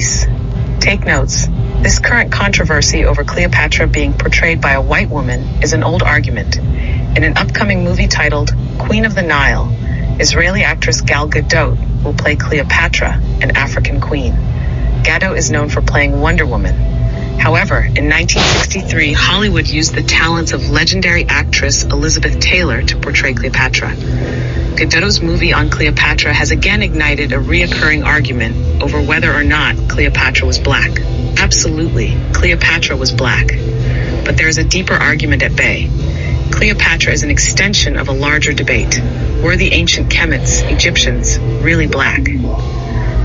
police. Take notes. This current controversy over Cleopatra being portrayed by a white woman is an old argument. In an upcoming movie titled Queen of the Nile, Israeli actress Gal Gadot will play Cleopatra, an African queen. Gadot is known for playing Wonder Woman. However, in 1963, Hollywood used the talents of legendary actress Elizabeth Taylor to portray Cleopatra. Gadot's movie on Cleopatra has again ignited a reoccurring argument over whether or not Cleopatra was black. Absolutely, Cleopatra was black. But there is a deeper argument at bay. Cleopatra is an extension of a larger debate. Were the ancient Kemets, Egyptians, really black?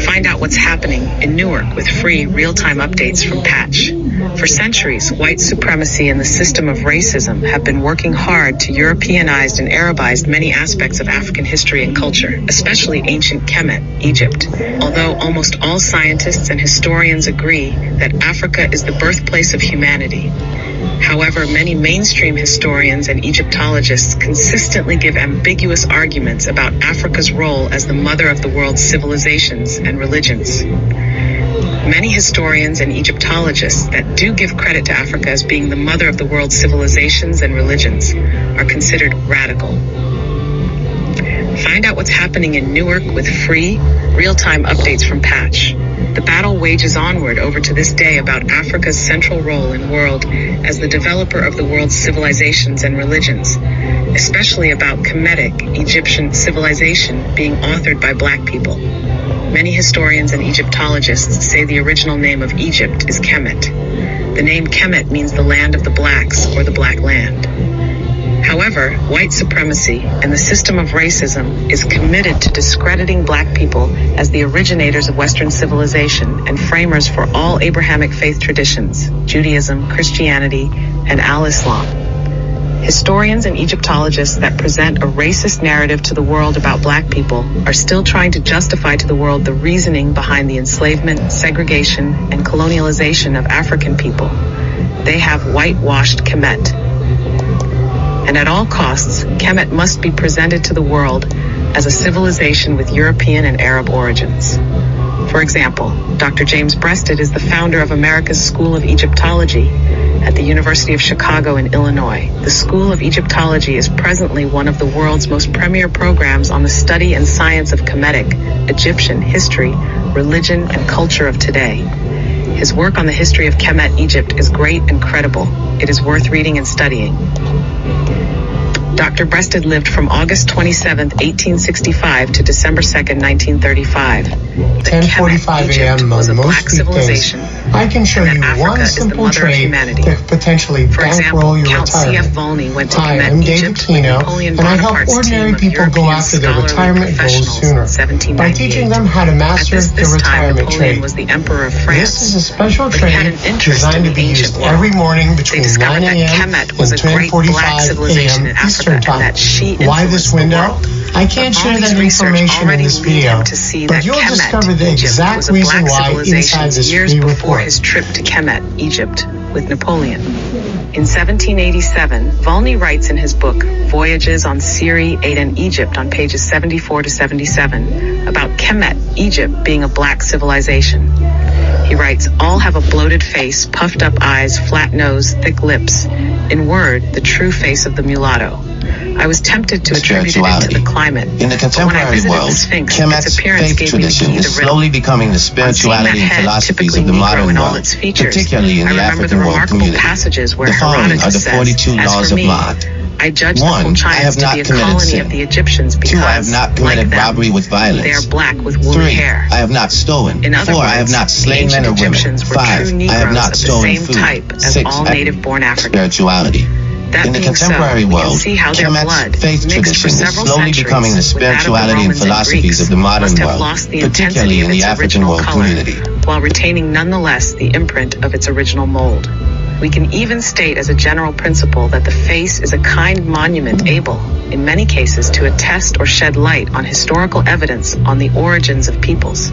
Find out what's happening in Newark with free, real-time updates from Patch. For centuries, white supremacy and the system of racism have been working hard to Europeanize and Arabize many aspects of African history and culture, especially ancient Kemet, Egypt. Although almost all scientists and historians agree that Africa is the birthplace of humanity. However, many mainstream historians and Egyptologists consistently give ambiguous arguments about Africa's role as the mother of the world's civilizations and religions. Many historians and Egyptologists that do give credit to Africa as being the mother of the world's civilizations and religions are considered radical. Find out what's happening in Newark with free, real-time updates from Patch. The battle wages onward over to this day about Africa's central role in the world as the developer of the world's civilizations and religions, especially about Kemetic, Egyptian civilization being authored by black people. Many historians and Egyptologists say the original name of Egypt is Kemet. The name Kemet means the land of the blacks or the black land. However, white supremacy and the system of racism is committed to discrediting black people as the originators of Western civilization and framers for all Abrahamic faith traditions, Judaism, Christianity, and Al-Islam. Historians and Egyptologists that present a racist narrative to the world about black people are still trying to justify to the world the reasoning behind the enslavement, segregation, and colonialization of African people. They have whitewashed Kemet. And at all costs, Kemet must be presented to the world as a civilization with European and Arab origins. For example, Dr. James Breasted is the founder of America's School of Egyptology at the University of Chicago in Illinois. The School of Egyptology is presently one of the world's most premier programs on the study and science of Kemetic, Egyptian history, religion, and culture of today. His work on the history of Kemet, Egypt is great and credible. It is worth reading and studying. Dr. Breasted lived from August 27, 1865 to December 2, 1935. 10:45 a.m. on most weekdays, I can show you one simple trade that could potentially bankroll your retirement. Hi, I'm David Kino, and I help ordinary people go after their retirement goals sooner by teaching them how to master the retirement trade. This is a special trade designed to be used every morning between 9 a.m. and 10:45 a.m. Eastern Time. Why this window? I can't share that information in this video, but you'll discover the exact reason why inside this free report. His trip to Kemet, Egypt, with Napoleon. In 1787, Volney writes in his book, Voyages on Syria, Aid and Egypt, on pages 74 to 77, about Kemet, Egypt, being a black civilization. He writes, all have a bloated face, puffed up eyes, flat nose, thick lips. In word, the true face of the mulatto. I was tempted to attribute it to the climate. In the contemporary world, Kemet's faith tradition is slowly becoming the spirituality and philosophies of the modern world, particularly in the African world community. The following are the 42 laws of Maat. I judge the whole China to be a colony of the Egyptians because, 2, I have not committed like them, robbery with violence. They are black with woolly 3, hair. I have not stolen. In other 4, words, I have not slain men or women. 5, I have not stolen food. 6, all native-born Africans. Spirituality. In the contemporary world, Kemet's faith tradition is slowly becoming the spirituality and philosophies of the modern world, particularly in the African world community, while retaining nonetheless the imprint of its original mold. We can even state as a general principle that the face is a kind monument able, in many cases, to attest or shed light on historical evidence on the origins of peoples.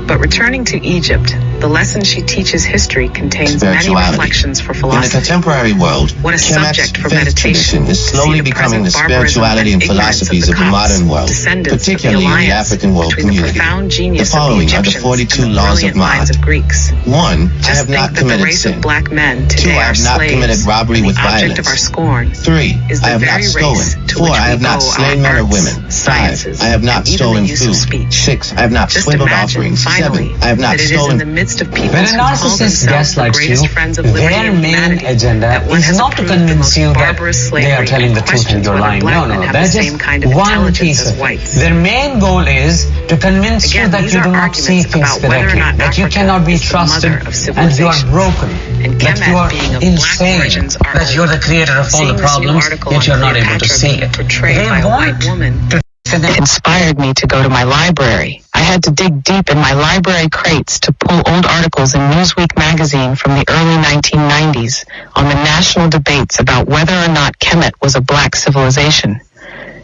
But returning to Egypt, the lesson she teaches history contains many reflections for philosophy. In the contemporary world, what a subject for meditation is slowly becoming the spirituality and philosophies of the modern world, particularly in the African world community. The following are the 42 laws of mind. 1. I have not committed sin. 2. I have not committed robbery with violence. 3. I have not stolen. 4. I have not slain men or women. 5. I have not stolen food. 6. I have not swindled offerings. 7. I have not stolen. When a narcissist gaslights you, their main agenda is not to convince you that they are telling the truth and you're lying. No. They're just one piece of it. Their main goal is to convince you that you do not see things correctly, that you cannot be trusted, and you are broken, that you are insane, that you're the creator of all the problems, yet you're not able to see it. They want to. It inspired me to go to my library. I had to dig deep in my library crates to pull old articles in Newsweek magazine from the early 1990s on the national debates about whether or not Kemet was a black civilization.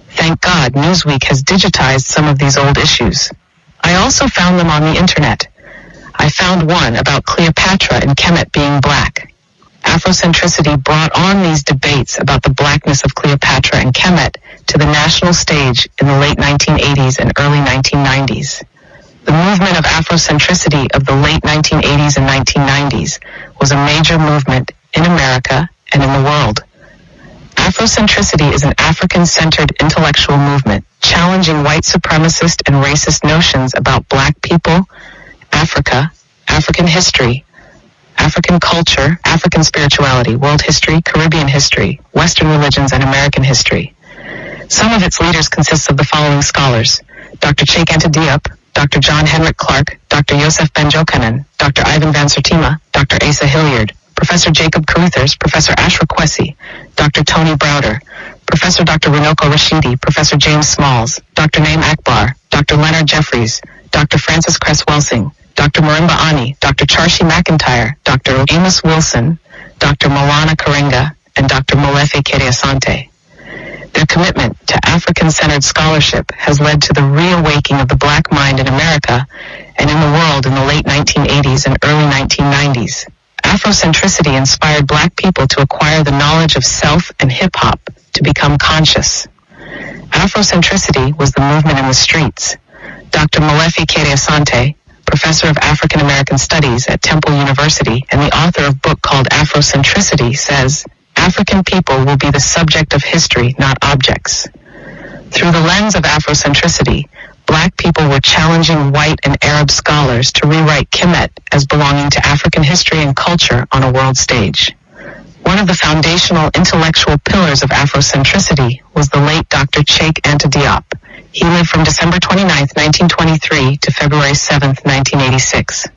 Thank God Newsweek has digitized some of these old issues. I also found them on the internet. I found one about Cleopatra and Kemet being black. Afrocentricity brought on these debates about the blackness of Cleopatra and Kemet to the national stage in the late 1980s and early 1990s. The movement of Afrocentricity of the late 1980s and 1990s was a major movement in America and in the world. Afrocentricity is an African-centered intellectual movement challenging white supremacist and racist notions about black people, Africa, African history, African culture, African spirituality, world history, Caribbean history, Western religions, and American history. Some of its leaders consist of the following scholars: Dr. Cheikh Anta Diop, Dr. John Henrik Clarke, Dr. Yosef Ben-Jokanan, Dr. Ivan Van Sertima, Dr. Asa Hilliard, Professor Jacob Caruthers, Professor Ashra Kwesi, Dr. Tony Browder, Professor Dr. Runoko Rashidi, Professor James Smalls, Dr. Naim Akbar, Dr. Leonard Jeffries, Dr. Francis Cress-Welsing, Dr. Marimba Ani, Dr. Charshi McIntyre, Dr. Amos Wilson, Dr. Malana Karenga, and Dr. Molefe Kereasante. Their commitment to African-centered scholarship has led to the reawakening of the black mind in America and in the world in the late 1980s and early 1990s. Afrocentricity inspired black people to acquire the knowledge of self and hip-hop to become conscious. Afrocentricity was the movement in the streets. Dr. Molefe Kereasante, professor of African American Studies at Temple University and the author of a book called Afrocentricity, says, African people will be the subject of history, not objects. Through the lens of Afrocentricity, black people were challenging white and Arab scholars to rewrite Kemet as belonging to African history and culture on a world stage. One of the foundational intellectual pillars of Afrocentricity was the late Dr. Cheikh Anta Diop. He lived from December 29, 1923 to February 7, 1986.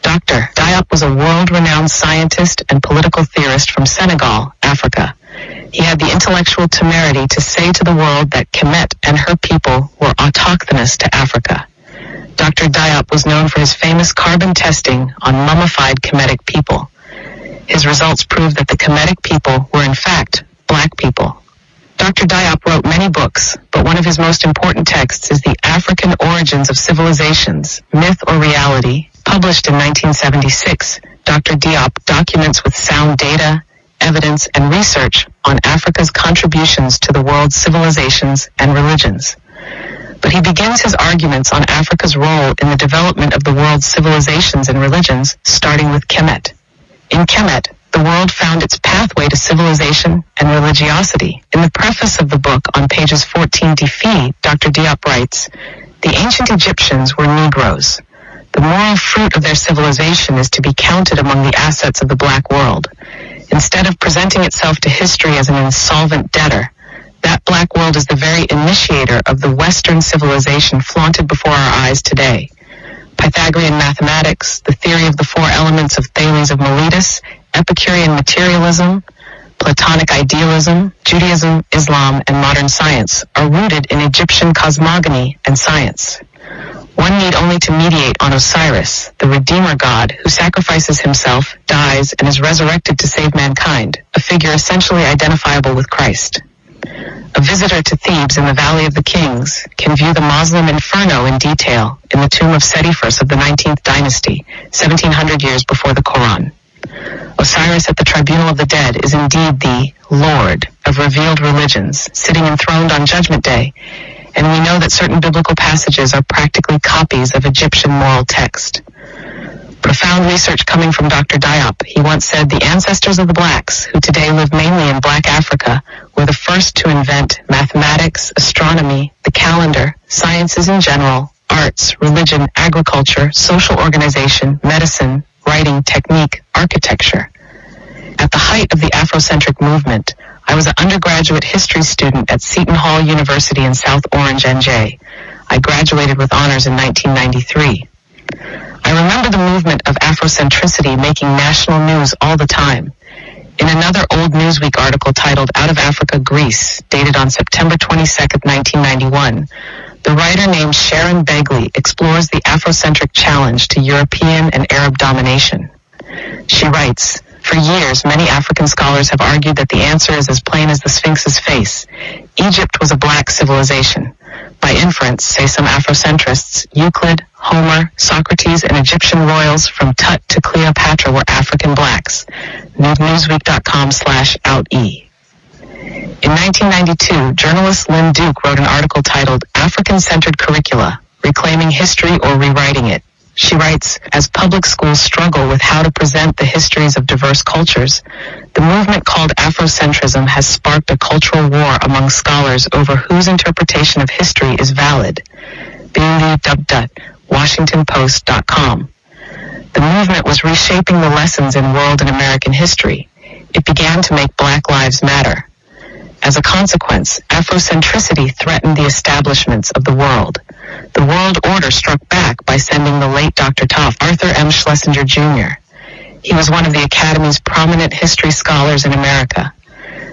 Dr. Diop was a world-renowned scientist and political theorist from Senegal, Africa. He had the intellectual temerity to say to the world that Kemet and her people were autochthonous to Africa. Dr. Diop was known for his famous carbon testing on mummified Kemetic people. His results proved that the Kemetic people were in fact black people. Dr. Diop wrote many books, but one of his most important texts is The African Origins of Civilizations, Myth or Reality, published in 1976. Dr. Diop documents with sound data, evidence, and research on Africa's contributions to the world's civilizations and religions. But he begins his arguments on Africa's role in the development of the world's civilizations and religions, starting with Kemet. In Kemet, the world found its pathway to civilization and religiosity. In the preface of the book, on pages 14-15, Dr. Diop writes, "The ancient Egyptians were Negroes. The moral fruit of their civilization is to be counted among the assets of the black world. Instead of presenting itself to history as an insolvent debtor, that black world is the very initiator of the Western civilization flaunted before our eyes today. Pythagorean mathematics, the theory of the four elements of Thales of Miletus, Epicurean materialism, Platonic idealism, Judaism, Islam, and modern science are rooted in Egyptian cosmogony and science. One need only to meditate on Osiris, the Redeemer God, who sacrifices himself, dies, and is resurrected to save mankind, a figure essentially identifiable with Christ. A visitor to Thebes in the Valley of the Kings can view the Muslim inferno in detail in the tomb of Seti I of the 19th dynasty, 1700 years before the Quran. Osiris at the tribunal of the dead is indeed the Lord of revealed religions, sitting enthroned on Judgment Day, and we know that certain biblical passages are practically copies of Egyptian moral text. Profound research coming from Dr. Diop. He once said the ancestors of the blacks, who today live mainly in black Africa, were the first to invent mathematics, astronomy, the calendar, sciences in general, arts, religion, agriculture, social organization, medicine, writing, technique, architecture. At the height of the Afrocentric movement, I was an undergraduate history student at Seton Hall University in South Orange, NJ. I graduated with honors in 1993. I remember the movement of Afrocentricity making national news all the time. In another old Newsweek article titled Out of Africa, Greece, dated on September 22nd, 1991, the writer named Sharon Begley explores the Afrocentric challenge to European and Arab domination. She writes, "For years, many African scholars have argued that the answer is as plain as the Sphinx's face. Egypt was a black civilization. By inference, say some Afrocentrists, Euclid, Homer, Socrates, and Egyptian royals from Tut to Cleopatra were African blacks." Newsweek.com/OutE. In 1992, journalist Lynn Duke wrote an article titled African-Centered Curricula, Reclaiming History or Rewriting It. She writes, as public schools struggle with how to present the histories of diverse cultures, the movement called Afrocentrism has sparked a cultural war among scholars over whose interpretation of history is valid. WashingtonPost.com. The movement was reshaping the lessons in world and American history. It began to make Black Lives Matter. As a consequence, Afrocentricity threatened the establishments of the world. The world order struck back by sending the late Dr. Toff, Arthur M. Schlesinger Jr. He was one of the Academy's prominent history scholars in America.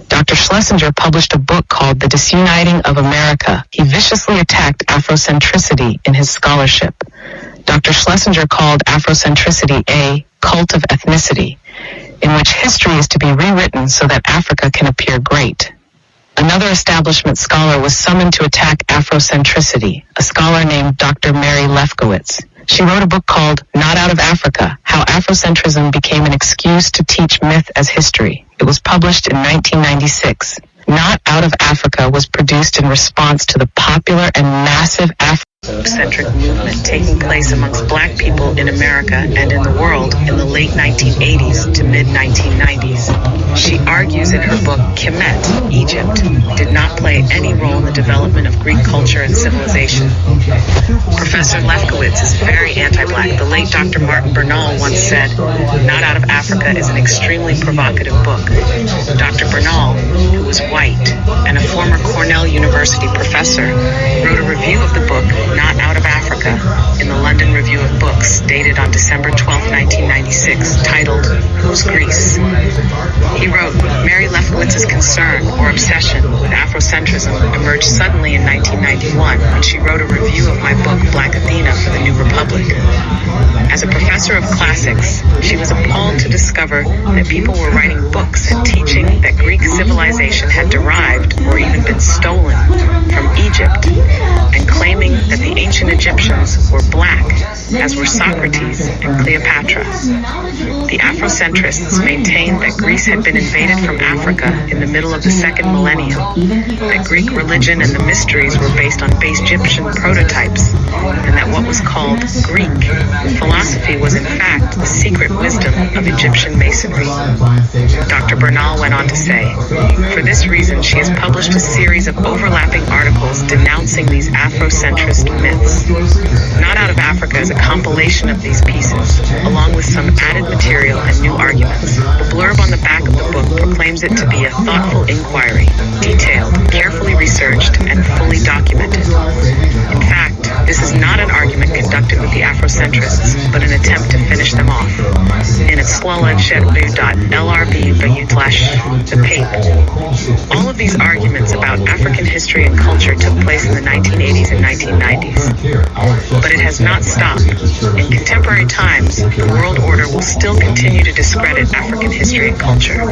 Dr. Schlesinger published a book called The Disuniting of America. He viciously attacked Afrocentricity in his scholarship. Dr. Schlesinger called Afrocentricity a cult of ethnicity, in which history is to be rewritten so that Africa can appear great. Another establishment scholar was summoned to attack Afrocentricity, a scholar named Dr. Mary Lefkowitz. She wrote a book called Not Out of Africa, How Afrocentrism Became an Excuse to Teach Myth as History. It was published in 1996. Not Out of Africa was produced in response to the popular and massive Afrocentric movement taking place amongst black people in America and in the world in the late 1980s to mid-1990s. She argues in her book, Kemetic, Egypt, did not play any role in the development of Greek culture and civilization. Professor Lefkowitz is very anti-black. The late Dr. Martin Bernal once said, Not Out of Africa is an extremely provocative book. Dr. Bernal, who was white and a former Cornell University professor, wrote a review of the book, Not Out of Africa, in the London Review of Books, dated on December 12, 1996, titled, Who's Greece? He wrote, Mary Lefkowitz's concern or obsession with Afrocentrism emerged suddenly in 1991 when she wrote a review of my book, Black Athena, for the New Republic. As a professor of classics, she was appalled to discover that people were writing books and teaching that Greek civilization had derived or even been stolen from Egypt, and claiming that the ancient Egyptians were black, as were Socrates and Cleopatra. The Afrocentrists maintained that Greece had been invaded from Africa in the middle of the second millennium, that Greek religion and the mysteries were based on base Egyptian prototypes, and that what was called Greek philosophy was in fact the secret wisdom of Egyptian masonry. Dr. Bernal went on to say, for this reason she has published a series of overlapping articles denouncing these Afrocentrist myths. Not Out of Africa is a compilation of these pieces, along with some added material and new arguments. The blurb on the back of the book proclaims it to be a thoughtful inquiry, detailed, carefully researched, and fully documented. In fact, this is not an argument conducted with the Afrocentrists, but an attempt to finish them off. In @swala.lrb.u/the All of these arguments about African history and culture took place in the 1980s and 1990s. But it has not stopped. In contemporary times, the world order will still continue to discredit African history and culture.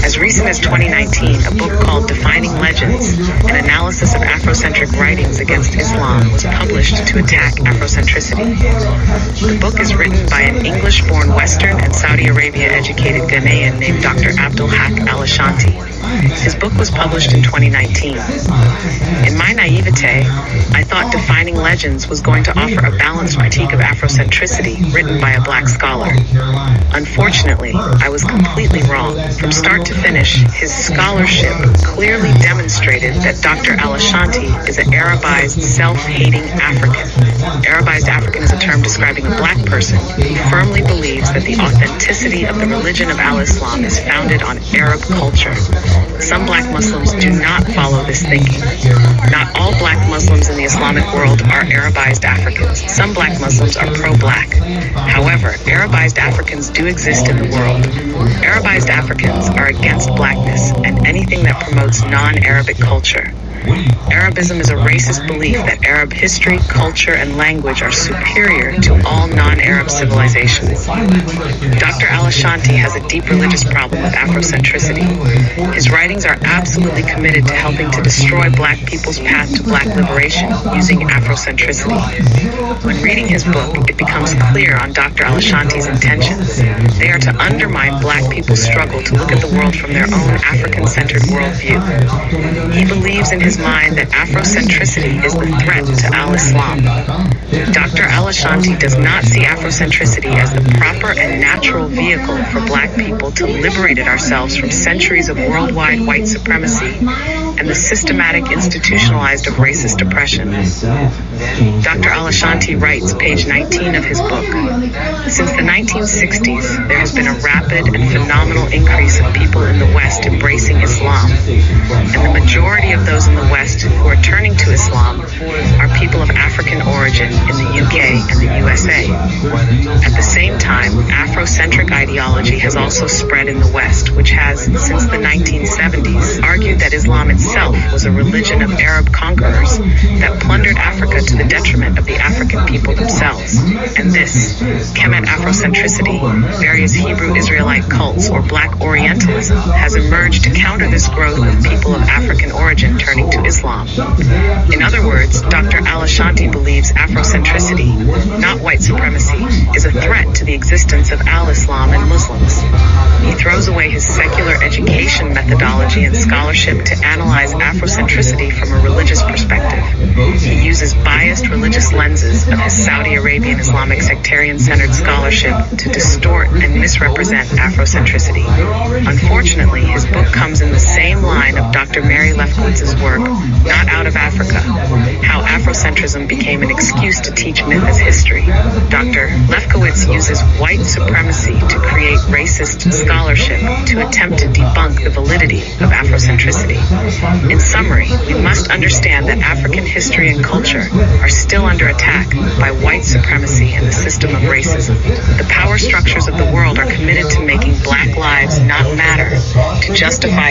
As recent as 2019, a book called Defining Legends, an analysis of Afrocentric writings against Islam, was published to attack Afrocentricity. The book is written by an English-born Western and Saudi Arabia-educated Ghanaian named Dr. Abdul Haq Al-Ashanti. His book was published in 2019. In my naivete, I thought Defining Legends was going to offer a balanced critique of Afrocentricity written by a black scholar. Unfortunately, I was completely wrong. From start to finish, his scholarship clearly demonstrated that Dr. Al-Ashanti is an Arabized, self-hating African. Arabized African is a term describing a black person who firmly believes that the authenticity of the religion of Al-Islam is founded on Arab culture. Some black Muslims do not follow this thinking. Not all black Muslims in the Islamic world are Arabized Africans. Some black Muslims are pro-black. However, Arabized Africans do exist in the world. Arabized Africans are against blackness and anything that promotes non-Arabic culture. Arabism is a racist belief that Arab history, culture, and language are superior to all non-Arab civilizations. Dr. Al-Ashanti has a deep religious problem with Afrocentricity. His writings are absolutely committed to helping to destroy black people's path to black liberation using Afrocentricity. When reading his book, it becomes clear on Dr. Al-Ashanti's intentions. They are to undermine black people's struggle to look at the world from their own African-centered worldview. He believes in his mind that Afrocentricity is the threat to Al-Islam. Dr. Al-Ashanti does not see Afrocentricity as the proper and natural vehicle for black people to liberate ourselves from centuries of worldwide white supremacy and the systematic institutionalized of racist oppression. Dr. Al-Ashanti writes, page 19 of his book, since the 1960s, there has been a rapid and phenomenal increase of people in the West embracing Islam, and the majority of those in the West who are turning to Islam are people of African origin in the UK and the USA. At the same time, Afrocentric ideology has also spread in the West, which has, since the 1970s, argued that Islam itself was a religion of Arab conquerors that plundered Africa to the detriment of the African people themselves. And this, Kemet Afrocentricity, various Hebrew Israelite cults, or Black Orientalism, has emerged to counter this growth of people of African origin turning to Islam. In other words, Dr. Al-Ashanti believes Afrocentricity, not white supremacy, is a threat to the existence of Al-Islam and Muslims. He throws away his secular education methodology and scholarship to analyze Afrocentricity from a religious perspective. He uses biased religious lenses of his Saudi Arabian Islamic sectarian-centered scholarship to distort and misrepresent Afrocentricity. Unfortunately, his book comes in the same line of Dr. Mary Lefkowitz's work, Not Out of Africa, How Afrocentrism Became an Excuse to Teach Myth as History. Dr. Lefkowitz uses white supremacy to create racist scholarship to attempt to debunk the validity of Afrocentricity. In summary, we must understand that African history and culture are still under attack by white supremacy and the system of racism. The power structures of the world are committed to making black lives not matter, to justify